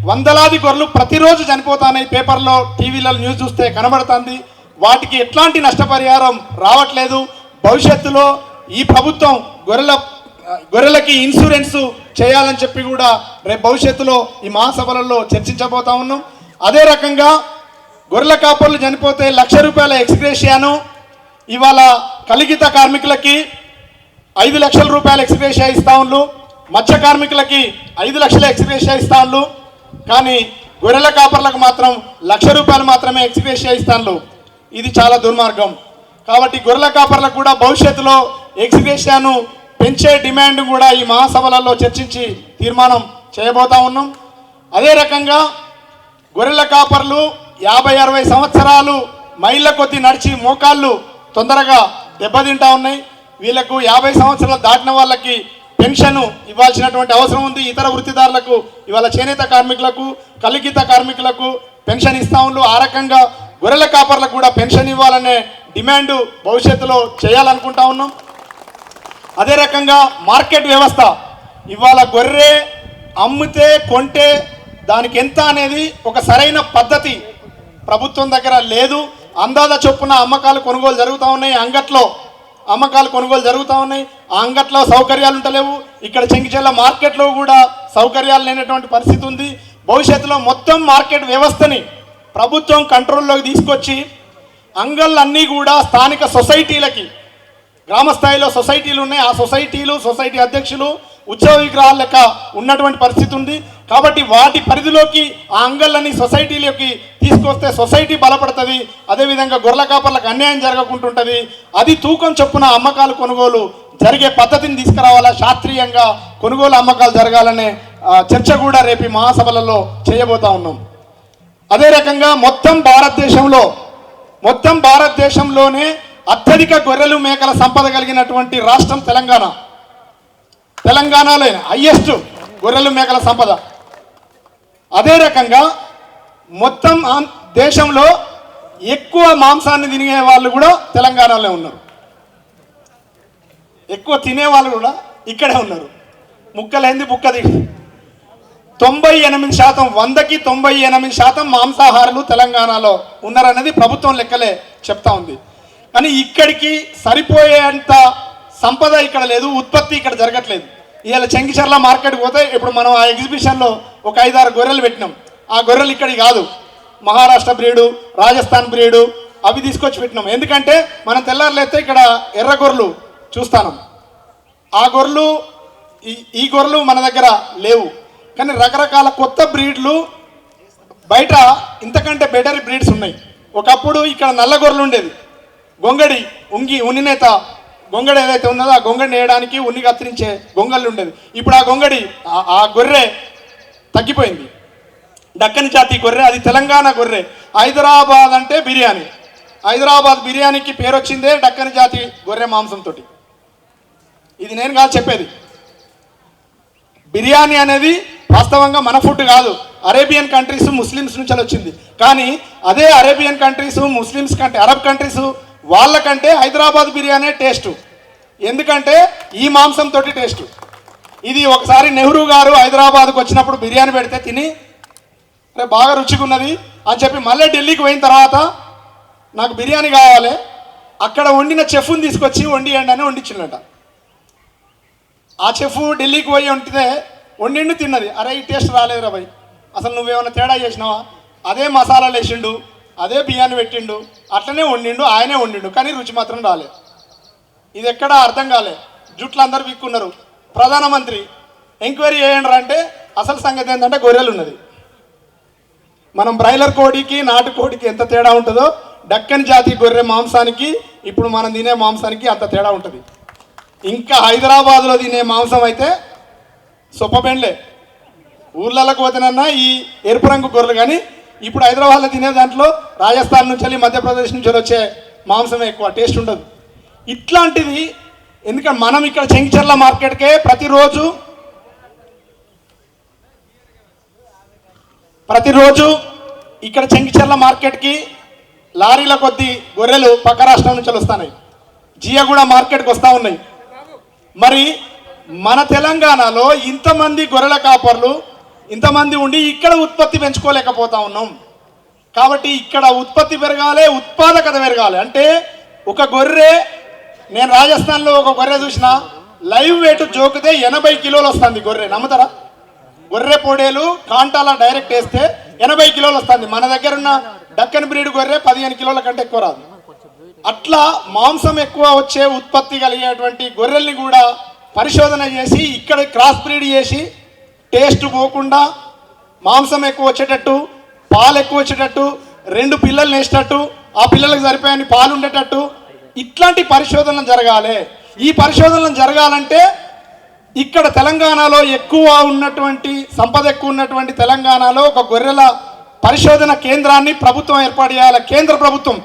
వందలాది గొర్రెలు ప్రతిరోజు చనిపోతున్నాయి. పేపర్లో టీవీలలో న్యూస్ చూస్తే కనబడుతుంది. వాటికి ఎట్లాంటి నష్టపరిహారం రావట్లేదు. భవిష్యత్తులో ఈ ప్రభుత్వం గొర్రెలకి ఇన్సూరెన్స్ చేయాలని చెప్పి కూడా రేపు భవిష్యత్తులో ఈ మహాసభలలో చర్చించబోతా ఉన్నాం. అదే రకంగా గొర్రెల కాపర్లు చనిపోతే ₹1,00,000 ఎక్స్గ్రేషియాను ఇవాళ కలిగిత కార్మికులకి 5 లక్షల రూపాయల ఎక్స్గ్రేషియా ఇస్తా ఉన్నారు. మత్స్య కార్మికులకి 5 లక్షల ఎక్స్గ్రేషియా ఇస్తా ఉన్నారు. కానీ గొర్రెల కాపర్లకు మాత్రం ₹1,00,000 మాత్రమే ఎక్స్గ్రేషియా ఇస్తాను. ఇది చాలా దుర్మార్గం. కాబట్టి గొర్రెల కాపర్లకు కూడా భవిష్యత్తులో ఎక్స్గ్రేషియాను పెంచే డిమాండ్ కూడా ఈ మహాసభలలో చర్చించి తీర్మానం చేయబోతా ఉన్నాం. అదే రకంగా గొర్రెల కాపర్లు 50-60 సంవత్సరాలు మైళ్ళ కొద్దీ నడిచి మోకాళ్ళు తొందరగా దెబ్బతింటా ఉన్నాయి. వీళ్ళకు 50 సంవత్సరాలు దాటిన వాళ్ళకి పెన్షన్ ఇవ్వాల్సినటువంటి అవసరం ఉంది. ఇతర వృత్తిదారులకు ఇవాళ చేనేత కార్మికులకు కలిగిత కార్మికులకు పెన్షన్ ఇస్తా ఉన్నారు. ఆ రకంగా గొర్రెల కాపర్లకు కూడా పెన్షన్ ఇవ్వాలనే డిమాండ్ భవిష్యత్తులో చేయాలనుకుంటా ఉన్నాం. అదే రకంగా మార్కెట్ వ్యవస్థ ఇవాళ గొర్రె అమ్మితే కొంటే దానికి ఎంత అనేది ఒక సరైన పద్ధతి ప్రభుత్వం దగ్గర లేదు. అందాజ చొప్పున అమ్మకాలు కొనుగోలు జరుగుతూ ఉన్నాయి. అంగట్లో అమ్మకాలు కొనుగోలు జరుగుతూ ఉన్నాయి. ఆ అంగట్లో సౌకర్యాలు ఉంటలేవు. ఇక్కడ చెంగిచెల్ల మార్కెట్లో కూడా సౌకర్యాలు లేనటువంటి పరిస్థితి ఉంది. భవిష్యత్తులో మొత్తం మార్కెట్ వ్యవస్థని ప్రభుత్వం కంట్రోల్లోకి తీసుకొచ్చి అంగళ్ళన్నీ కూడా స్థానిక సొసైటీలకి, గ్రామ స్థాయిలో సొసైటీలు ఉన్నాయి. ఆ సొసైటీ అధ్యక్షులు ఉత్సవ విగ్రహాల లెక్క ఉన్నటువంటి పరిస్థితి ఉంది. కాబట్టి వాటి పరిధిలోకి ఆ అంగళ్ళని సొసైటీలోకి తీసుకొస్తే సొసైటీ బలపడుతుంది. అదేవిధంగా గొర్రెల కాపర్లకు అన్యాయం జరగకుంటుంటుంది. అది తూకం చొప్పున అమ్మకాలు కొనుగోలు జరిగే పద్ధతిని తీసుకురావాలా, శాస్త్రీయంగా కొనుగోలు అమ్మకాలు జరగాలనే చర్చ కూడా రేపు మహాసభలలో చేయబోతా ఉన్నాం. అదే రకంగా మొత్తం భారతదేశంలోనే అత్యధిక గొర్రెలు మేకల సంపద కలిగినటువంటి రాష్ట్రం తెలంగాణలో హైయెస్ట్ గొర్రెలు మేకల సంపద. అదే రకంగా మొత్తం దేశంలో ఎక్కువ మాంసాన్ని తినే వాళ్ళు కూడా తెలంగాణలో ఉన్నారు. ఎక్కువ తినేవాళ్ళు కూడా ఇక్కడే ఉన్నారు. ముక్కలైంది బుక్క దిగి 98%, 100కి 98% మాంసాహారులు తెలంగాణలో ఉన్నారనేది ప్రభుత్వం లెక్కలే చెప్తా ఉంది. కానీ ఇక్కడికి సరిపోయేంత సంపద ఇక్కడ లేదు, ఉత్పత్తి ఇక్కడ జరగట్లేదు. ఇవాళ చెంగిచెర్ల మార్కెట్కి పోతే ఇప్పుడు మనం ఆ ఎగ్జిబిషన్లో ఒక 5-6 గొర్రెలు పెట్టినాం. ఆ గొర్రెలు ఇక్కడికి కాదు, మహారాష్ట్ర బ్రీడు, రాజస్థాన్ బ్రీడు అవి తీసుకొచ్చి పెట్టినాం. ఎందుకంటే మనం తెల్లారులేస్తే ఇక్కడ ఎర్ర గొర్రెలు చూస్తాను. ఆ గొర్రెలు ఈ గొర్రెలు మన దగ్గర లేవు. కానీ రకరకాల కొత్త బ్రీడ్లు బయట ఇంతకంటే బెటర్ బ్రీడ్స్ ఉన్నాయి. ఒకప్పుడు ఇక్కడ నల్ల గొర్రెలు ఉండేది, గొంగడి ఉన్నినేత గొంగడి ఏదైతే ఉన్నదో ఆ గొంగడిని వేయడానికి ఉన్ని కత్తిరించే గొంగళ్ళు ఉండేది. ఇప్పుడు ఆ గొర్రె తగ్గిపోయింది. దక్కని జాతి గొర్రె, అది తెలంగాణ గొర్రె. హైదరాబాద్ అంటే బిర్యానీ, హైదరాబాద్ బిర్యానీకి పేరు వచ్చిందే దక్కని జాతి గొర్రె మాంసంతో. ఇది నేను కాదు చెప్పేది. బిర్యానీ అనేది వాస్తవంగా మన ఫుడ్ కాదు, అరేబియన్ కంట్రీస్ ముస్లిమ్స్ నుంచి వచ్చింది. కానీ అదే అరేబియన్ కంట్రీస్ ముస్లిమ్స్ కంటే అరబ్ కంట్రీస్ వాళ్ళకంటే హైదరాబాద్ బిర్యానీ టేస్టు. ఎందుకంటే ఈ మాంసంతో టేస్టు. ఇది ఒకసారి నెహ్రూ గారు హైదరాబాద్కు వచ్చినప్పుడు బిర్యానీ పెడితే తిని రేపు బాగా రుచిగా ఉన్నది అని చెప్పి మళ్ళీ ఢిల్లీకి పోయిన తర్వాత నాకు బిర్యానీ కావాలి, అక్కడ వండిన చెఫ్ని తీసుకొచ్చి వండియండి అని వండించిండట. ఆ చెఫ్ ఢిల్లీకి పోయి వండితే వండిండు, తిన్నది. అరే ఈ టేస్ట్ రాలేదురా భయ్, అసలు నువ్వేమైనా తేడా చేసినావా? అదే మసాలాలు వేసిండు, అదే బియ్యాన్ని పెట్టిండు, అట్లనే వండిండు, ఆయనే వండిండు, కానీ రుచి మాత్రం రాలేదు. ఇది ఎక్కడ అర్థం కాలే. జుట్లు అందరు విక్కున్నారు. ప్రధానమంత్రి ఎంక్వైరీ చేయండి అంటే అసలు సంగతి ఏంటంటే గొర్రెలు ఉన్నది. మనం బ్రాయిలర్ కోడికి నాటు కోడికి ఎంత తేడా ఉంటుందో డక్కన్ జాతి గొర్రె మాంసానికి ఇప్పుడు మనం తినే మాంసానికి అంత తేడా ఉంటుంది. ఇంకా హైదరాబాద్లో తినే మాంసం అయితే సొప్పబెండ్లే, ఊర్లలోకి పోతేనన్నా ఈ ఎరుపు రంగు గొర్రెలు, కానీ ఇప్పుడు హైదరాబాద్లో తినే దాంట్లో రాజస్థాన్ నుంచి వెళ్ళి మధ్యప్రదేశ్ నుంచి వచ్చే మాంసమే ఎక్కువ, టేస్ట్ ఉండదు. ఇట్లాంటిది ఎందుకంటే మనం ఇక్కడ చెంగిచెర్ల మార్కెట్కే ప్రతిరోజు ఇక్కడ చెంగిచెర్ల మార్కెట్కి లారీల కొద్దీ గొర్రెలు పక్క రాష్ట్రం నుంచి వస్తున్నాయి, జియాగూడ మార్కెట్కి వస్తూ ఉన్నాయి. మరి మన తెలంగాణలో ఇంతమంది గొర్రెల కాపర్లు ఇంతమంది ఉండి ఇక్కడ ఉత్పత్తి పెంచుకోలేకపోతా ఉన్నాం. కాబట్టి ఇక్కడ ఉత్పత్తి పెరగాలి, ఉత్పాదకత పెరగాలి. అంటే ఒక గొర్రె, నేను రాజస్థాన్లో ఒక గొర్రె చూసిన, లైవ్ వెయిట్ జోకితే 80 కిలోలు వస్తుంది గొర్రె. నమ్ముతారా? గొర్రె పొడేలు కాంటాల డైరెక్ట్ వేస్తే 80 కిలోలు వస్తుంది. మన దగ్గర ఉన్న డక్కన్ బ్రీడ్ గొర్రె 15 కిలోల కంటే ఎక్కువ రాదు. అట్లా మాంసం ఎక్కువ వచ్చే ఉత్పత్తి కలిగేటువంటి గొర్రెల్ని కూడా పరిశోధన చేసి ఇక్కడ క్రాస్ బ్రీడ్ చేసి టేస్ట్ పోకుండా మాంసం ఎక్కువ వచ్చేటట్టు, పాలు ఎక్కువ వచ్చేటట్టు, 2 పిల్లలు వేసేటట్టు, ఆ పిల్లలకు సరిపోయని పాలు ఉండేటట్టు ఇట్లాంటి పరిశోధనలు జరగాలి. ఈ పరిశోధనలు జరగాలంటే ఇక్కడ తెలంగాణలో ఎక్కువ ఉన్నటువంటి సంపద ఎక్కువ ఉన్నటువంటి తెలంగాణలో ఒక గొర్రెల పరిశోధన కేంద్రాన్ని ప్రభుత్వం ఏర్పాటు చేయాలి. కేంద్ర ప్రభుత్వం,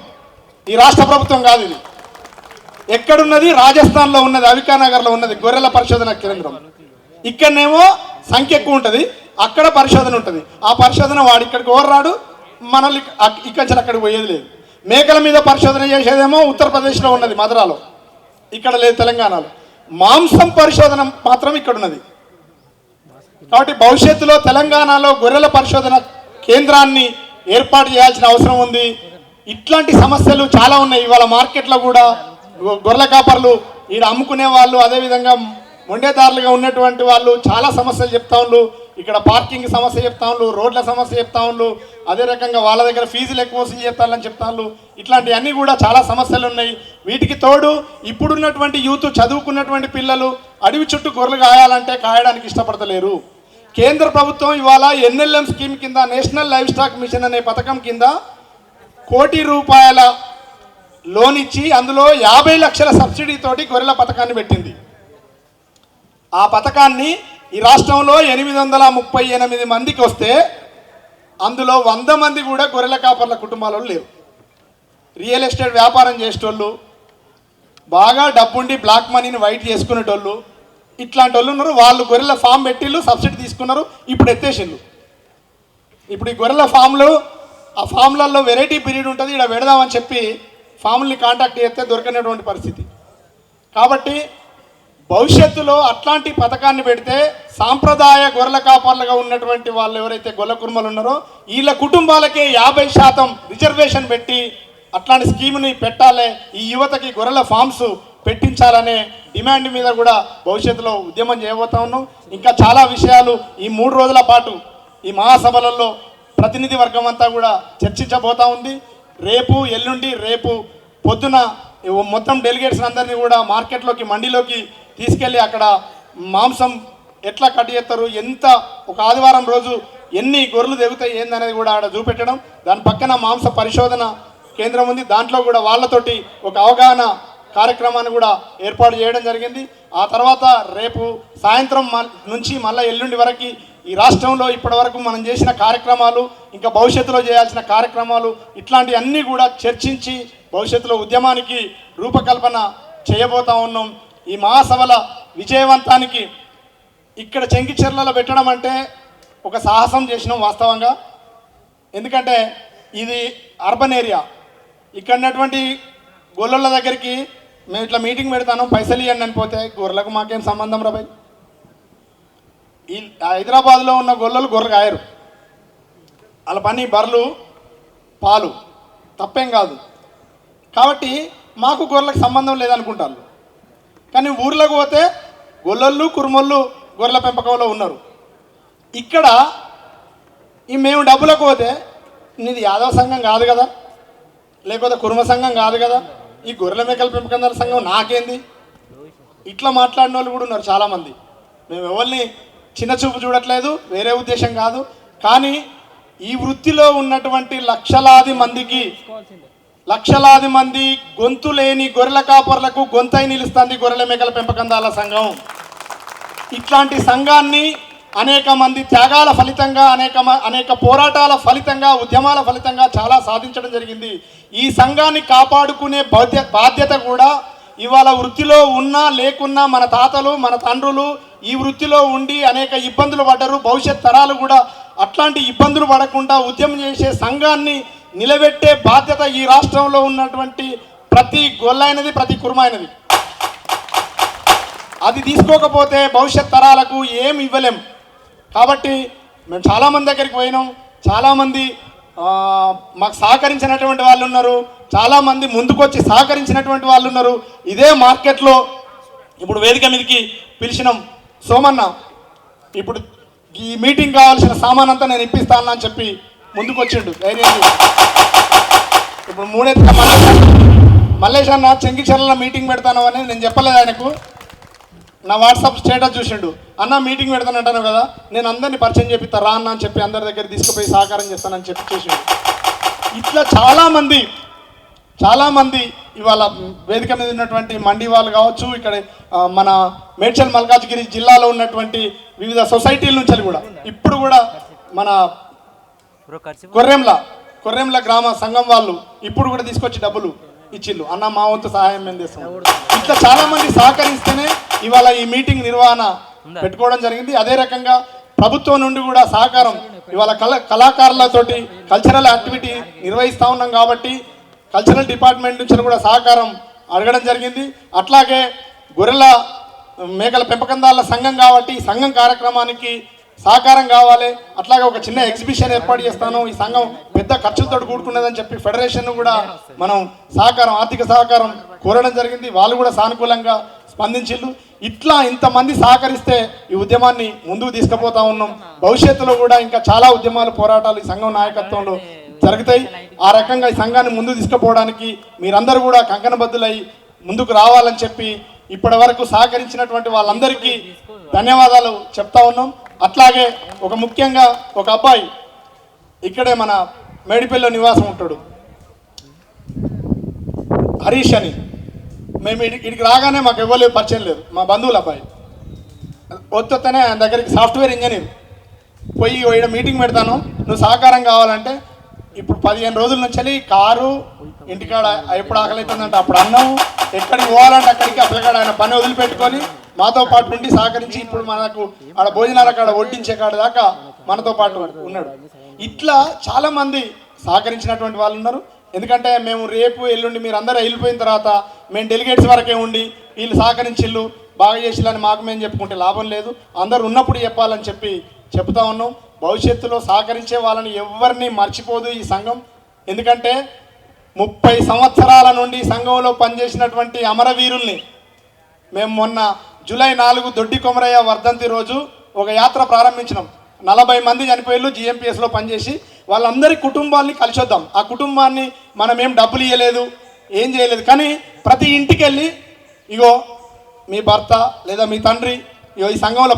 ఈ రాష్ట్ర ప్రభుత్వం కాదు. ఇది ఎక్కడున్నది? రాజస్థాన్లో ఉన్నది, అవికానగర్లో ఉన్నది గొర్రెల పరిశోధన కేంద్రం. ఇక్కడనేమో సంఖ్య ఎక్కువ ఉంటుంది, అక్కడ పరిశోధన ఉంటుంది. ఆ పరిశోధన వాడు ఇక్కడికి ఓర్రాడు, మనల్ని ఇక్కడి అక్కడికి పోయేది లేదు. మేకల మీద పరిశోధన చేసేదేమో ఉత్తరప్రదేశ్లో ఉన్నది, మధురాలో, ఇక్కడ లేదు తెలంగాణలో. మాంసం పరిశోధన మాత్రం ఇక్కడ ఉన్నది. కాబట్టి భవిష్యత్తులో తెలంగాణలో గొర్రెల పరిశోధన కేంద్రాన్ని ఏర్పాటు చేయాల్సిన అవసరం ఉంది. ఇట్లాంటి సమస్యలు చాలా ఉన్నాయి. ఇవాళ మార్కెట్లో కూడా గొర్రెల కాపర్లు, ఈడ అమ్ముకునే వాళ్ళు, అదేవిధంగా మొండేదారులుగా ఉన్నటువంటి వాళ్ళు చాలా సమస్యలు చెప్తా ఉన్నారు. ఇక్కడ పార్కింగ్ సమస్య చెప్తా ఉన్నారు, రోడ్ల సమస్య చెప్తా ఉన్నారు, అదే రకంగా వాళ్ళ దగ్గర ఫీజులు ఎక్కువ వసూలు చేస్తారని చెప్తా ఉన్నారు. ఇట్లాంటివన్నీ కూడా చాలా సమస్యలు ఉన్నాయి. వీటికి తోడు ఇప్పుడున్నటువంటి యూత్, చదువుకున్నటువంటి పిల్లలు అడవి చుట్టూ గొర్రెలు కాయాలంటే కాయడానికి ఇష్టపడతలేరు. కేంద్ర ప్రభుత్వం ఇవాళ NLM స్కీమ్ కింద, నేషనల్ లైవ్ స్టాక్ మిషన్ అనే పథకం కింద ₹1 కోటి లోన్ ఇచ్చి అందులో 50 లక్షల సబ్సిడీతోటి గొర్రెల పథకాన్ని పెట్టింది. ఆ పథకాన్ని ఈ రాష్ట్రంలో 838 మందికి వస్తే అందులో 100 మంది కూడా గొర్రెల కాపర్ల కుటుంబాలలో లేరు. రియల్ ఎస్టేట్ వ్యాపారం చేసేటోళ్ళు, బాగా డబ్బుండి బ్లాక్ మనీని వైట్ చేసుకునేటోళ్ళు, ఇట్లాంటి వాళ్ళు ఉన్నారు. వాళ్ళు గొర్రెల ఫామ్ పెట్టిళ్ళు, సబ్సిడీ తీసుకున్నారు, ఇప్పుడు ఎత్తేసిళ్ళు. ఇప్పుడు ఈ గొర్రెల ఫామ్లు, ఆ ఫామ్లలో వెరైటీ పీరియడ్ ఉంటుంది, ఇక్కడ పెడదామని చెప్పి ఫామ్ని కాంటాక్ట్ చేస్తే దొరకనటువంటి పరిస్థితి. కాబట్టి భవిష్యత్తులో అట్లాంటి పథకాన్ని పెడితే సాంప్రదాయ గొర్రెల కాపర్లుగా ఉన్నటువంటి వాళ్ళు ఎవరైతే గొల్ల కుర్మలు ఉన్నారో వీళ్ళ కుటుంబాలకే 50% రిజర్వేషన్ పెట్టి అట్లాంటి స్కీమ్ని పెట్టాలి. ఈ యువతకి గొర్రెల ఫామ్స్ పెట్టించాలనే డిమాండ్ మీద కూడా భవిష్యత్తులో ఉద్యమం చేయబోతా ఉన్నాం. ఇంకా చాలా విషయాలు ఈ 3 రోజుల పాటు ఈ మహాసభలలో ప్రతినిధి వర్గం అంతా కూడా చర్చించబోతా ఉంది. రేపు ఎల్లుండి, రేపు పొద్దున మొత్తం డెలిగేట్స్ అందరినీ కూడా మార్కెట్లోకి, మండీలోకి తీసుకెళ్ళి అక్కడ మాంసం ఎట్లా కట్ చేస్తారు, ఎంత ఒక ఆదివారం రోజు ఎన్ని గొర్రెలు తెగుతాయి ఏందనేది కూడా ఆడ చూపెట్టడం. దాని పక్కన మాంస పరిశోధన కేంద్రం ఉంది, దాంట్లో కూడా వాళ్ళతోటి ఒక అవగాహన కార్యక్రమాన్ని కూడా ఏర్పాటు చేయడం జరిగింది. ఆ తర్వాత రేపు సాయంత్రం నుంచి మళ్ళీ ఎల్లుండి వరకు ఈ రాష్ట్రంలో ఇప్పటి వరకు మనం చేసిన కార్యక్రమాలు, ఇంకా భవిష్యత్తులో చేయాల్సిన కార్యక్రమాలు, ఇట్లాంటి అన్నీ కూడా చర్చించి భవిష్యత్తులో ఉద్యమానికి రూపకల్పన చేయబోతా ఉన్నాం. ఈ మహాసభల విజయవంతానికి ఇక్కడ చెంగిచెర్లలో పెట్టడం అంటే ఒక సాహసం చేసినాం వాస్తవంగా. ఎందుకంటే ఇది అర్బన్ ఏరియా. ఇక్కడ ఉన్నటువంటి గొల్లల దగ్గరికి మేము ఇట్లా మీటింగ్ పెడతాను, పైసలు ఇవ్వండి అని పోతే గొర్రెలకు మాకేం సంబంధం రా భయ్. ఈ హైదరాబాద్లో ఉన్న గొల్లలు గొర్రె కాయరు, వాళ్ళ పని బర్రెలు పాలు, తప్పేం కాదు. కాబట్టి మాకు గొర్రెలకు సంబంధం లేదనుకుంటారు. కానీ ఊర్లోకి పోతే గొల్లళ్ళు కురుమళ్ళు గొర్రెల పెంపకంలో ఉన్నారు. ఇక్కడ మేము డబ్బులకు పోతే నీది యాదవ సంఘం కాదు కదా, లేకపోతే కుర్మ సంఘం కాదు కదా, ఈ గొర్రెల మేకల పెంపకందారుల సంఘం నాకేంది, ఇట్లా మాట్లాడిన వాళ్ళు కూడా ఉన్నారు చాలామంది. మేము ఎవరిని చిన్న చూపు చూడట్లేదు, వేరే ఉద్దేశం కాదు. కానీ ఈ వృత్తిలో ఉన్నటువంటి లక్షలాది మంది గొంతు లేని గొర్రెల కాపర్లకు గొంతై నిలుస్తుంది గొర్రెల మేకల పెంపకందారుల సంఘం. ఇట్లాంటి సంఘాన్ని అనేక మంది త్యాగాల ఫలితంగా, అనేక పోరాటాల ఫలితంగా, ఉద్యమాల ఫలితంగా చాలా సాధించడం జరిగింది. ఈ సంఘాన్ని కాపాడుకునే బాధ్యత కూడా ఇవాళ వృత్తిలో ఉన్నా లేకున్నా మన తాతలు మన తండ్రులు ఈ వృత్తిలో ఉండి అనేక ఇబ్బందులు పడ్డారు. భవిష్యత్ తరాలు కూడా అట్లాంటి ఇబ్బందులు పడకుండా ఉద్యమం చేసే సంఘాన్ని నిలబెట్టే బాధ్యత ఈ రాష్ట్రంలో ఉన్నటువంటి ప్రతి గొల్లైనది, ప్రతి కుర్మైనది. అది తీసుకోకపోతే భవిష్యత్ తరాలకు ఏం ఇవ్వలేం. కాబట్టి మేము చాలామంది దగ్గరికి పోయినాం, చాలామంది మాకు సహకరించినటువంటి వాళ్ళు ఉన్నారు, చాలామంది ముందుకొచ్చి సహకరించినటువంటి వాళ్ళు ఉన్నారు. ఇదే మార్కెట్లో ఇప్పుడు వేదిక మీదకి పిలిచినాం సోమన్న, ఇప్పుడు ఈ మీటింగ్ కావాల్సిన సామాన్ అంతా నేను ఇప్పిస్తాను అని చెప్పి ముందుకొచ్చిండు ధైర్యం. ఇప్పుడు మూడెత్తుక మల్లేష్ అన్న చెంగిచెర్ల మీటింగ్ పెడతాను అని నేను చెప్పలేదు ఆయనకు. నా వాట్సాప్ స్టేటస్ చూసిండు, అన్న మీటింగ్ పెడతానంటాను కదా, నేను అందరినీ పరిచయం చేపిస్తా రా అన్న అని చెప్పి అందరి దగ్గర తీసుకుపోయి సహకారం చేస్తానని చెప్పి చేసిండు. ఇట్లా చాలామంది ఇవాళ వేదిక మీద ఉన్నటువంటి మండి వాళ్ళు కావచ్చు, ఇక్కడ మన మేడ్చల్ మల్కాజ్గిరి జిల్లాలో ఉన్నటువంటి వివిధ సొసైటీల నుంచి కూడా ఇప్పుడు కూడా మన కొర్రెంల గ్రామ సంఘం వాళ్ళు ఇప్పుడు కూడా తీసుకొచ్చి డబ్బులు ఇచ్చిళ్ళు, అన్న మా వంతు సహాయం మేము చేస్తాం. ఇట్లా చాలామంది సహకరిస్తేనే ఇవాళ ఈ మీటింగ్ నిర్వహణ పెట్టుకోవడం జరిగింది. అదే రకంగా ప్రభుత్వం నుండి కూడా సహకారం ఇవాళ కళాకారులతోటి కల్చరల్ యాక్టివిటీ నిర్వహిస్తూ ఉన్నాం కాబట్టి కల్చరల్ డిపార్ట్మెంట్ నుంచి కూడా సహకారం అడగడం జరిగింది. అట్లాగే గొర్రెల మేకల పెంపకందారుల సంఘం కాబట్టి ఈ సంఘం కార్యక్రమానికి సహకారం కావాలి. అట్లాగే ఒక చిన్న ఎగ్జిబిషన్ ఏర్పాటు చేస్తాను, ఈ సంఘం పెద్ద ఖర్చులతో కూడుకున్నదని చెప్పి ఫెడరేషన్ కూడా మనం ఆర్థిక సహకారం కోరడం జరిగింది. వాళ్ళు కూడా సానుకూలంగా స్పందించిళ్ళు. ఇట్లా ఇంతమంది సహకరిస్తే ఈ ఉద్యమాన్ని ముందుకు తీసుకుపోతా ఉన్నాం. భవిష్యత్తులో కూడా ఇంకా చాలా ఉద్యమాలు పోరాటాలు ఈ సంఘం నాయకత్వంలో జరుగుతాయి. ఆ రకంగా ఈ సంఘాన్ని ముందుకు తీసుకుపోవడానికి మీరందరూ కూడా కంకణబద్దులై ముందుకు రావాలని చెప్పి ఇప్పటి వరకు సహకరించినటువంటి వాళ్ళందరికీ ధన్యవాదాలు చెప్తా ఉన్నాం. అట్లాగే ముఖ్యంగా ఒక అబ్బాయి ఇక్కడే మన మేడిపల్లిలో నివాసం ఉంటాడు, హరీష్ అని. మేము ఇక్కడికి రాగానే మాకు ఇవ్వలేదు, పరిచయం లేదు, మా బంధువుల అబ్బాయి. వస్తేనే ఆయన దగ్గరికి సాఫ్ట్వేర్ ఇంజనీర్ పోయి ఇక్కడ మీటింగ్ పెడతాను, నువ్వు సహకారం కావాలంటే ఇప్పుడు 15 రోజుల నుంచి కారు ఇంటికాడ ఎప్పుడు ఆకలితుందంటే అప్పుడు అన్నం, ఎక్కడికి పోవాలంటే అక్కడికి అప్పటికాడ ఆయన పని వదిలిపెట్టుకొని మాతో పాటు ఉండి సహకరించి ఇప్పుడు మనకు ఆడ భోజనాల కాడ వడ్డించే కాడ దాకా మనతో పాటు ఉన్నాడు. ఇట్లా చాలామంది సహకరించినటువంటి వాళ్ళు ఉన్నారు. ఎందుకంటే మేము రేపు ఎల్లుండి మీరు అందరూ వెళ్ళిపోయిన తర్వాత మేము డెలిగేట్స్ వరకే ఉండి వీళ్ళు సహకరించిళ్ళు బాగా చేసిల్లని మాకు మేము చెప్పుకుంటే లాభం లేదు, అందరూ ఉన్నప్పుడు చెప్పాలని చెప్పి చెప్తా ఉన్నాం. భవిష్యత్తులో సహకరించే వాళ్ళని ఎవరిని మర్చిపోదు ఈ సంఘం. ఎందుకంటే 30 సంవత్సరాల నుండి సంఘంలో పనిచేసినటువంటి అమరవీరుల్ని మేము మొన్న జూలై 4 దొడ్డి కొమరయ్య వర్ధంతి రోజు ఒక యాత్ర ప్రారంభించినాం. 40 మంది చనిపోయేళ్ళు జిఎంపిఎస్లో పనిచేసి వాళ్ళందరి కుటుంబాన్ని కలిసొద్దాం. ఆ కుటుంబాన్ని మనం ఏం డబ్బులు ఇవ్వలేదు, ఏం చేయలేదు, కానీ ప్రతి ఇంటికి వెళ్ళి ఇగో మీ భర్త లేదా మీ తండ్రి ఇగో ఈ సంఘంలో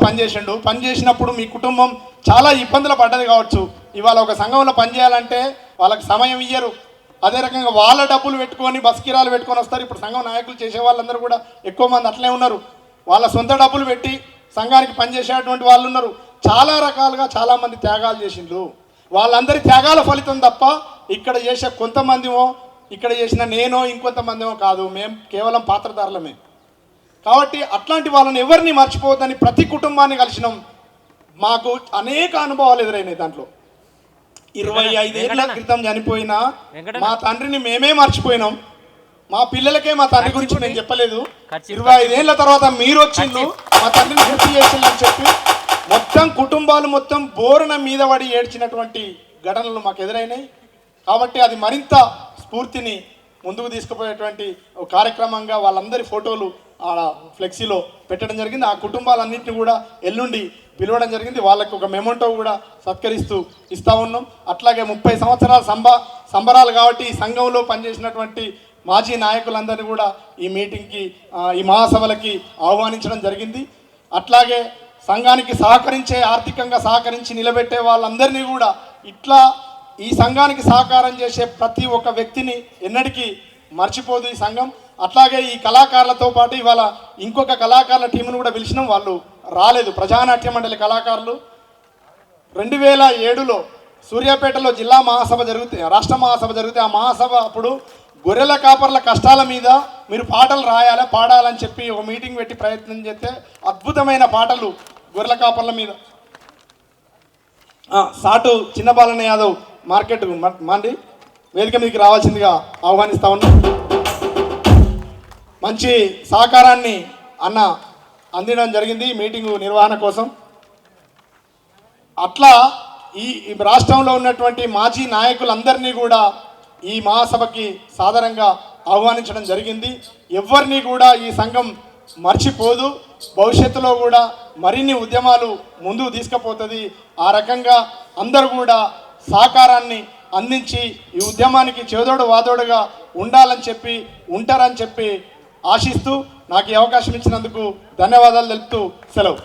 పనిచేసినప్పుడు మీ కుటుంబం చాలా ఇబ్బందులు పడ్డది కావచ్చు, ఇవాళ ఒక సంఘంలో పనిచేయాలంటే వాళ్ళకి సమయం ఇయ్యరు. అదే రకంగా వాళ్ళ డబ్బులు పెట్టుకొని బస్ కిరాలు పెట్టుకొని వస్తారు. ఇప్పుడు సంఘం నాయకులు చేసే వాళ్ళందరూ కూడా ఎక్కువ మంది అట్లే ఉన్నారు, వాళ్ళ సొంత డబ్బులు పెట్టి సంఘానికి పనిచేసేటువంటి వాళ్ళు ఉన్నారు. చాలా రకాలుగా చాలామంది త్యాగాలు చేసిండ్రు. వాళ్ళందరి త్యాగాల ఫలితం తప్ప ఇక్కడ చేసే కొంతమందిమో ఇక్కడ చేసిన నేనో ఇంకొంతమందిమో కాదు, మేము కేవలం పాత్రధారులమే. కాబట్టి అట్లాంటి వాళ్ళని ఎవరిని మర్చిపోవద్దని ప్రతి కుటుంబాన్ని కలిసినాం. మాకు అనేక అనుభవాలు ఎదురైనాయి. దాంట్లో 25 ఏళ్ల క్రితం చనిపోయిన మా తండ్రిని మేమే మర్చిపోయినాం. మా పిల్లలకే మా తండ్రి గురించి నేను చెప్పలేదు. 25 ఏళ్ల తర్వాత మీరు వచ్చిండ్రు మా తండ్రిని గుర్తు చేసిందని చెప్పి మొత్తం కుటుంబాలు మొత్తం బోరున మీద పడి ఏడ్చినటువంటి ఘటనలు మాకు ఎదురైనాయి. కాబట్టి అది మరింత స్ఫూర్తిని ముందుకు తీసుకుపోయేటువంటి ఒక కార్యక్రమంగా వాళ్ళందరి ఫోటోలు ఆడ ఫ్లెక్సీలో పెట్టడం జరిగింది. ఆ కుటుంబాలన్నింటినీ కూడా ఎల్లుండి పిలవడం జరిగింది. వాళ్ళకు ఒక మెమోంటో కూడా సత్కరిస్తూ ఇస్తూ ఉన్నాం. అట్లాగే 30 సంవత్సరాల సంబరాలు కాబట్టి ఈ సంఘంలో పనిచేసినటువంటి మాజీ నాయకులందరినీ కూడా ఈ మీటింగ్కి ఈ మహాసభలకి ఆహ్వానించడం జరిగింది. అట్లాగే సంఘానికి సహకరించే ఆర్థికంగా సహకరించి నిలబెట్టే వాళ్ళందరినీ కూడా ఇట్లా ఈ సంఘానికి సహకారం చేసే ప్రతి ఒక్క వ్యక్తిని ఎన్నటికీ మర్చిపోదు ఈ సంఘం. అట్లాగే ఈ కళాకారులతో పాటు ఇవాళ ఇంకొక కళాకారుల టీంను కూడా పిలిచినాం. వాళ్ళు రాలేదు. ప్రజానాట్య మండలి కళాకారులు 2007లో సూర్యాపేటలో జిల్లా మహాసభ జరిగితే, రాష్ట్ర మహాసభ జరిగితే ఆ మహాసభ అప్పుడు గొర్రెల కాపర్ల కష్టాల మీద మీరు పాటలు రాయాలి, పాడాలని చెప్పి ఒక మీటింగ్ పెట్టి ప్రయత్నం చేస్తే అద్భుతమైన పాటలు గొర్రెల కాపర్ల మీద. సాటు చిన్న బాలన్న యాదవ్ మార్కెట్ మండి వేదిక మీదకి రావాల్సిందిగా ఆహ్వానిస్తా ఉన్నాం. మంచి సహకారాన్ని అన్న అందించడం జరిగింది మీటింగు నిర్వహణ కోసం. అట్లా ఈ రాష్ట్రంలో ఉన్నటువంటి మాజీ నాయకులందరినీ కూడా ఈ మహాసభకి సాదరంగా ఆహ్వానించడం జరిగింది. ఎవరిని కూడా ఈ సంఘం మర్చిపోదు. భవిష్యత్తులో కూడా మరిన్ని ఉద్యమాలు ముందుకు తీసుకుపోతుంది. ఆ రకంగా అందరూ కూడా సహకారాన్ని అందించి ఈ ఉద్యమానికి చేదోడు వాదోడుగా ఉండాలని చెప్పి ఉంటారని చెప్పి ఆశిస్తూ నాకు ఈ అవకాశం ఇచ్చినందుకు ధన్యవాదాలు తెలుపుతూ సెలవు.